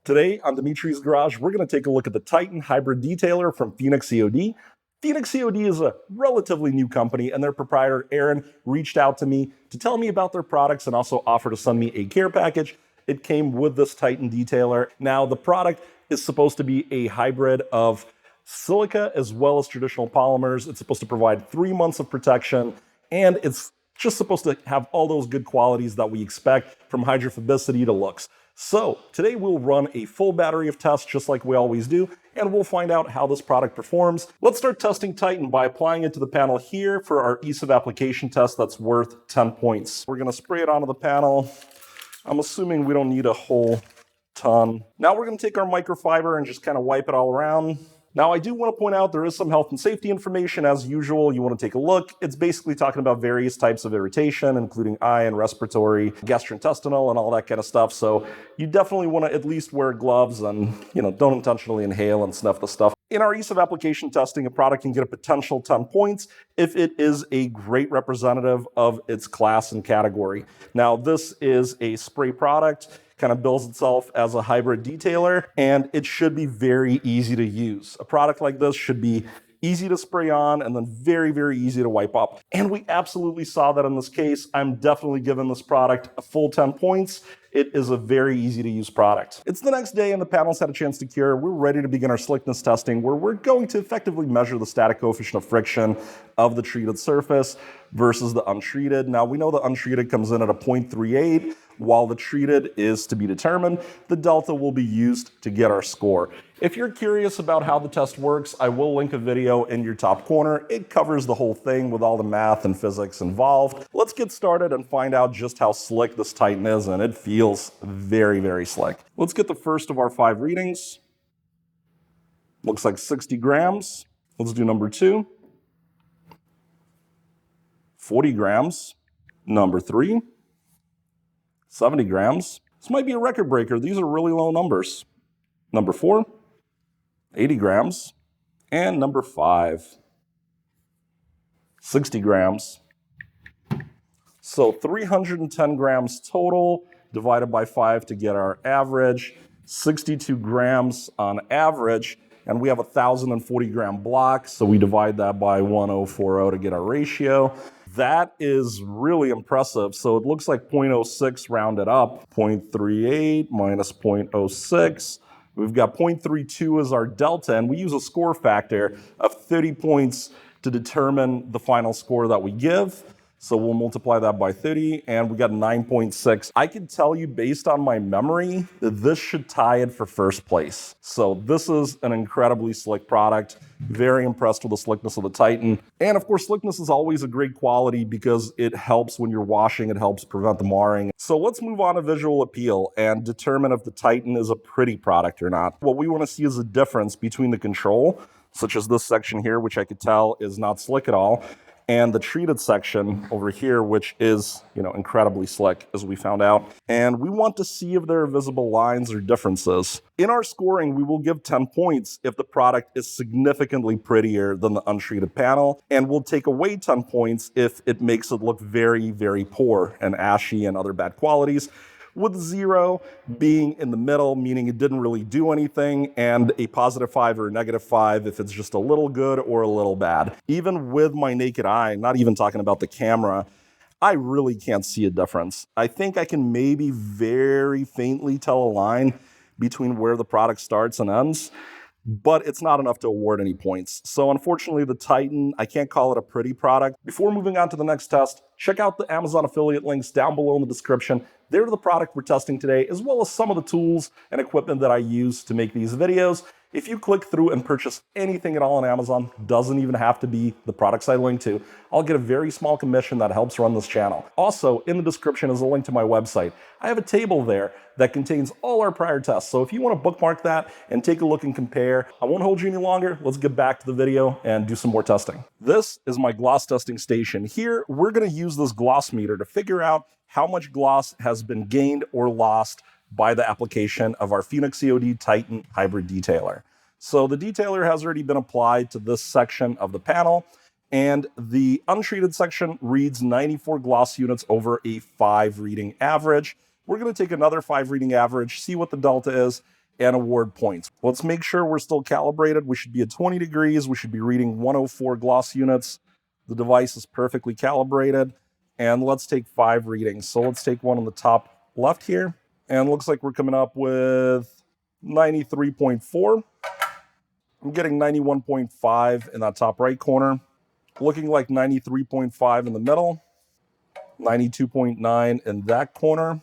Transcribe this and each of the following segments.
Today on Dimitri's Garage, we're going to take a look at the Titan hybrid detailer from Phoenix EOD. Phoenix EOD is a relatively new company, and their proprietor, Aaron, reached out to me to tell me about their products and also offer to send me a care package. It came with this Titan detailer. Now, the product is supposed to be a hybrid of silica as well as traditional polymers. It's supposed to provide 3 months of protection, and it's just supposed to have all those good qualities that we expect from hydrophobicity to looks. So today we'll run a full battery of tests just like we always do, and we'll find out how this product performs. Let's start testing Titan by applying it to the panel here for our ease of application test that's worth 10 points. We're gonna spray it onto the panel. I'm assuming we don't need a whole ton. Now we're gonna take our microfiber and just kind of wipe it all around. Now, I do want to point out there is some health and safety information. As usual, you want to take a look. It's basically talking about various types of irritation, including eye and respiratory, gastrointestinal, and all that kind of stuff. So you definitely want to at least wear gloves and, don't intentionally inhale and snuff the stuff. In our ease of application testing, a product can get a potential 10 points if it is a great representative of its class and category. Now, this is a spray product. Kind of bills itself as a hybrid detailer, and it should be very easy to use. A product like this should be easy to spray on and then very, very easy to wipe up. And we absolutely saw that in this case. I'm definitely giving this product a full 10 points. It is a very easy to use product. It's the next day and the panel's had a chance to cure. We're ready to begin our slickness testing, where we're going to effectively measure the static coefficient of friction of the treated surface versus the untreated. Now, we know the untreated comes in at a 0.38, while the treated is to be determined. The delta will be used to get our score. If you're curious about how the test works, I will link a video in your top corner. It covers the whole thing with all the math and physics involved. Let's get started and find out just how slick this Titan is, and it feels very, very slick. Let's get the first of our 5 readings. Looks like 60 grams. Let's do number 2. 40 grams. Number 3. 70 grams. This might be a record breaker. These are really low numbers. Number 4, 80 grams. And number 5, 60 grams. So 310 grams total, divided by 5 to get our average. 62 grams on average. And we have a 1,040 gram block, so we divide that by 1040 to get our ratio. That is really impressive. So it looks like 0.06 rounded up, 0.38 minus 0.06. We've got 0.32 as our delta, and we use a score factor of 30 points to determine the final score that we give. So we'll multiply that by 30, and we got 9.6. I can tell you based on my memory that this should tie it for first place. So this is an incredibly slick product. Very impressed with the slickness of the Titan. And of course, slickness is always a great quality because it helps when you're washing, it helps prevent the marring. So let's move on to visual appeal and determine if the Titan is a pretty product or not. What we want to see is a difference between the control, such as this section here, which I could tell is not slick at all, and the treated section over here, which is, incredibly slick, as we found out. And we want to see if there are visible lines or differences. In our scoring, we will give 10 points if the product is significantly prettier than the untreated panel, and we'll take away 10 points if it makes it look very, very poor and ashy and other bad qualities, with 0 being in the middle, meaning it didn't really do anything, and a +5 or a -5 if it's just a little good or a little bad. Even with my naked eye, not even talking about the camera, I really can't see a difference. I think I can maybe very faintly tell a line between where the product starts and ends, but it's not enough to award any points. So unfortunately, the Titan, I can't call it a pretty product. Before moving on to the next test, check out the Amazon affiliate links down below in the description. They're the product we're testing today, as well as some of the tools and equipment that I use to make these videos. If you click through and purchase anything at all on Amazon, doesn't even have to be the products I link to, I'll get a very small commission that helps run this channel. Also, in the description is a link to my website. I have a table there that contains all our prior tests. So if you want to bookmark that and take a look and compare, I won't hold you any longer. Let's get back to the video and do some more testing. This is my gloss testing station. Here, we're going to use this gloss meter to figure out how much gloss has been gained or lost by the application of our Phoenix EOD Titan hybrid detailer. So the detailer has already been applied to this section of the panel, and the untreated section reads 94 gloss units over a 5 reading average. We're going to take another 5 reading average, see what the delta is, and award points. Let's make sure we're still calibrated. We should be at 20 degrees. We should be reading 104 gloss units. The device is perfectly calibrated. And let's take 5 readings. So let's take one on the top left here. And looks like we're coming up with 93.4. I'm getting 91.5 in that top right corner. Looking like 93.5 in the middle. 92.9 in that corner.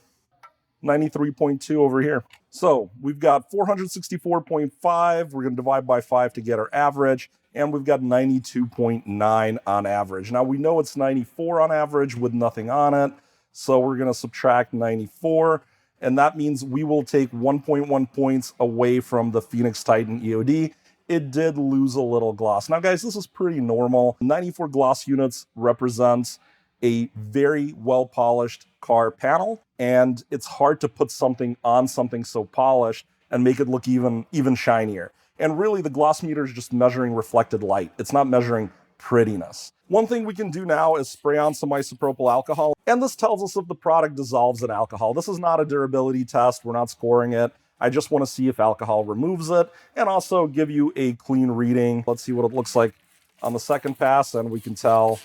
93.2 over here. So we've got 464.5. We're going to divide by 5 to get our average. And we've got 92.9 on average. Now we know it's 94 on average with nothing on it. So we're going to subtract 94. And that means we will take 1.1 points away from the Phoenix Titan EOD. It did lose a little gloss. Now guys, this is pretty normal. 94 gloss units represents a very well-polished car panel, and it's hard to put something on something so polished and make it look even shinier. And really, the gloss meter is just measuring reflected light. It's not measuring prettiness. One thing we can do now is spray on some isopropyl alcohol, and this tells us if the product dissolves in alcohol. This is not a durability test. We're not scoring it. I just want to see if alcohol removes it, and also give you a clean reading. Let's see what it looks like on the second pass, and we can tell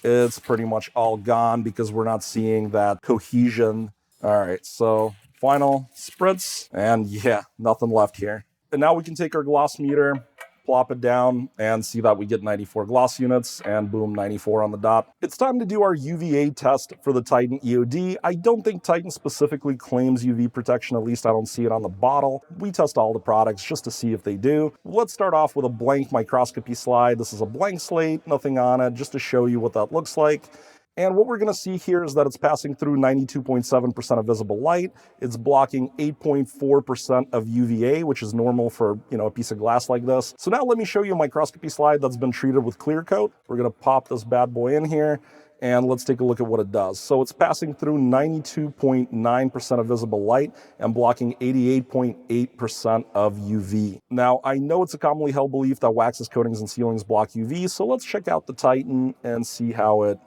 it's pretty much all gone because we're not seeing that cohesion. All right, so final spritz, and yeah, nothing left here. And now we can take our gloss meter, plop it down, and see that we get 94 gloss units, and boom, 94 on the dot. It's time to do our UVA test for the Titan EOD. I don't think Titan specifically claims UV protection, at least I don't see it on the bottle. We test all the products just to see if they do. Let's start off with a blank microscopy slide. This is a blank slate, nothing on it, just to show you what that looks like. And what we're going to see here is that it's passing through 92.7% of visible light. It's blocking 8.4% of UVA, which is normal for, a piece of glass like this. So now let me show you a microscopy slide that's been treated with clear coat. We're going to pop this bad boy in here, and let's take a look at what it does. So it's passing through 92.9% of visible light and blocking 88.8% of UV. Now, I know it's a commonly held belief that waxes, coatings, and sealings block UV, so let's check out the Titan and see how it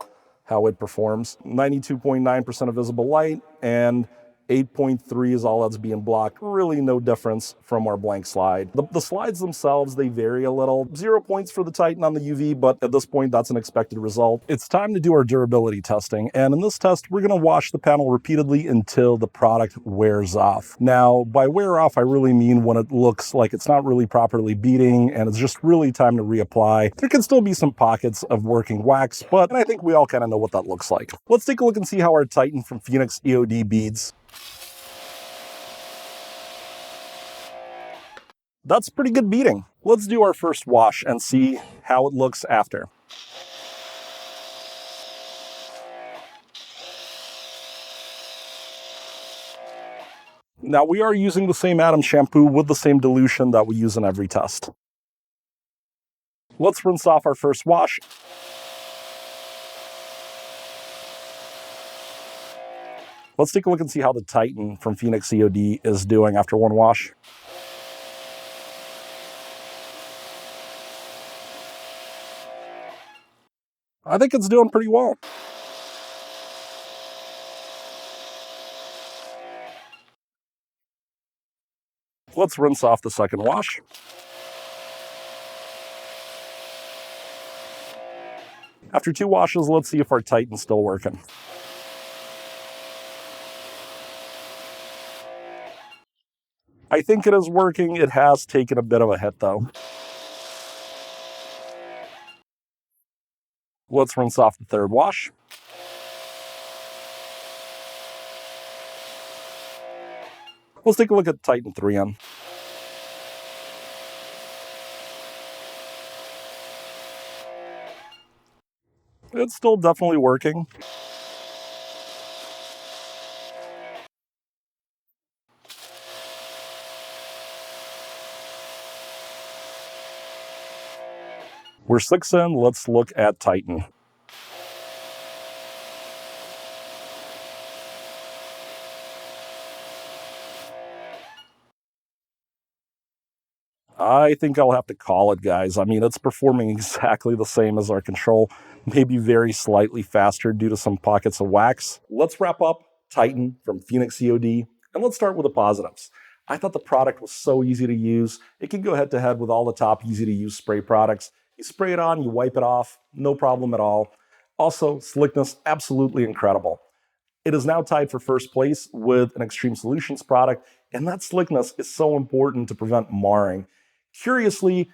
performs. 92.9% of visible light and 8.3 is all that's being blocked. Really no difference from our blank slide. The slides themselves, they vary a little. 0 points for the Titan on the UV, but at this point, that's an expected result. It's time to do our durability testing. And in this test, we're gonna wash the panel repeatedly until the product wears off. Now, by wear off, I really mean when it looks like it's not really properly beading and it's just really time to reapply. There can still be some pockets of working wax, but I think we all kind of know what that looks like. Let's take a look and see how our Titan from Phoenix EOD beads. That's pretty good beading. Let's do our first wash and see how it looks after. Now we are using the same Atom shampoo with the same dilution that we use in every test. Let's rinse off our first wash. Let's take a look and see how the Titan from Phoenix EOD is doing after one wash. I think it's doing pretty well. Let's rinse off the second wash. After 2 washes, let's see if our Titan's still working. I think it is working. It has taken a bit of a hit though. Let's rinse off the third wash. Let's take a look at Titan 3N. It's still definitely working. We're 6 in, let's look at Titan. I think I'll have to call it, guys. I mean, it's performing exactly the same as our control, maybe very slightly faster due to some pockets of wax. Let's wrap up Titan from Phoenix EOD, and let's start with the positives. I thought the product was so easy to use. It can go head to head with all the top easy to use spray products. You spray it on, you wipe it off, no problem at all. Also, slickness, absolutely incredible. It is now tied for first place with an Extreme Solutions product, and that slickness is so important to prevent marring. Curiously,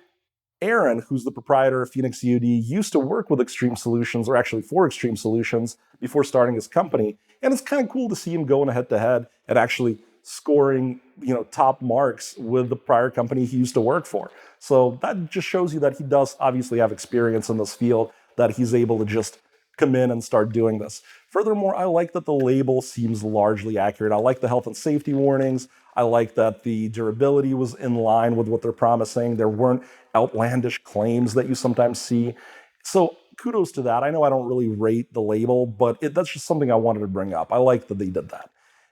Aaron, who's the proprietor of Phoenix EOD, used to work with Extreme Solutions, or actually for Extreme Solutions, before starting his company. And it's kind of cool to see him going head to head and actually scoring, top marks with the prior company he used to work for. So that just shows you that he does obviously have experience in this field, that he's able to just come in and start doing this. Furthermore, I like that the label seems largely accurate. I like the health and safety warnings. I like that the durability was in line with what they're promising. There weren't outlandish claims that you sometimes see. So kudos to that. I know I don't really rate the label, but that's just something I wanted to bring up. I like that they did that.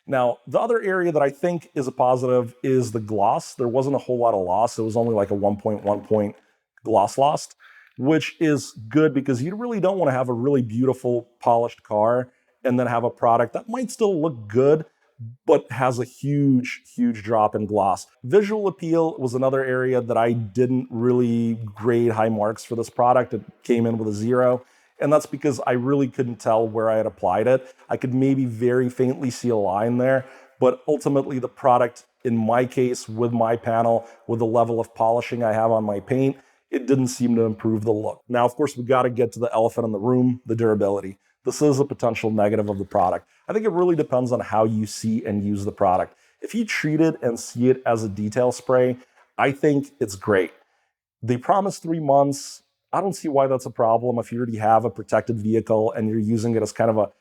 Now, the other area that I think is a positive is the gloss. There wasn't a whole lot of loss. It was only like a 1.1 point gloss lost, which is good because you really don't want to have a really beautiful polished car and then have a product that might still look good, but has a huge, huge drop in gloss. Visual appeal was another area that I didn't really grade high marks for this product. It came in with a 0. And that's because I really couldn't tell where I had applied it. I could maybe very faintly see a line there, but ultimately the product, in my case, with my panel, with the level of polishing I have on my paint, it didn't seem to improve the look. Now, of course, we got to get to the elephant in the room, the durability. This is a potential negative of the product. I think it really depends on how you see and use the product. If you treat it and see it as a detail spray, I think it's great. They promise 3 months. I don't see why that's a problem if you already have a protected vehicle and you're using it as kind of a,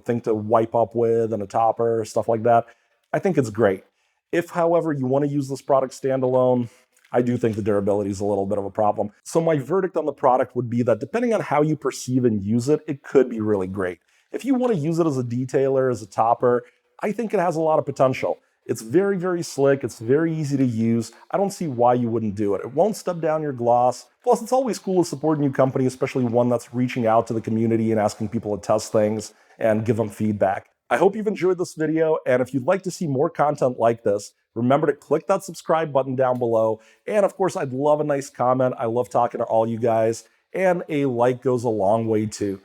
thing to wipe up with and a topper, stuff like that. I think it's great. If, however, you want to use this product standalone, I do think the durability is a little bit of a problem. So my verdict on the product would be that depending on how you perceive and use it, it could be really great. If you want to use it as a detailer, as a topper, I think it has a lot of potential. It's very, very slick. It's very easy to use. I don't see why you wouldn't do it. It won't step down your gloss. Plus, it's always cool to support a new company, especially one that's reaching out to the community and asking people to test things and give them feedback. I hope you've enjoyed this video, and if you'd like to see more content like this, remember to click that subscribe button down below. And of course, I'd love a nice comment. I love talking to all you guys, and a like goes a long way too.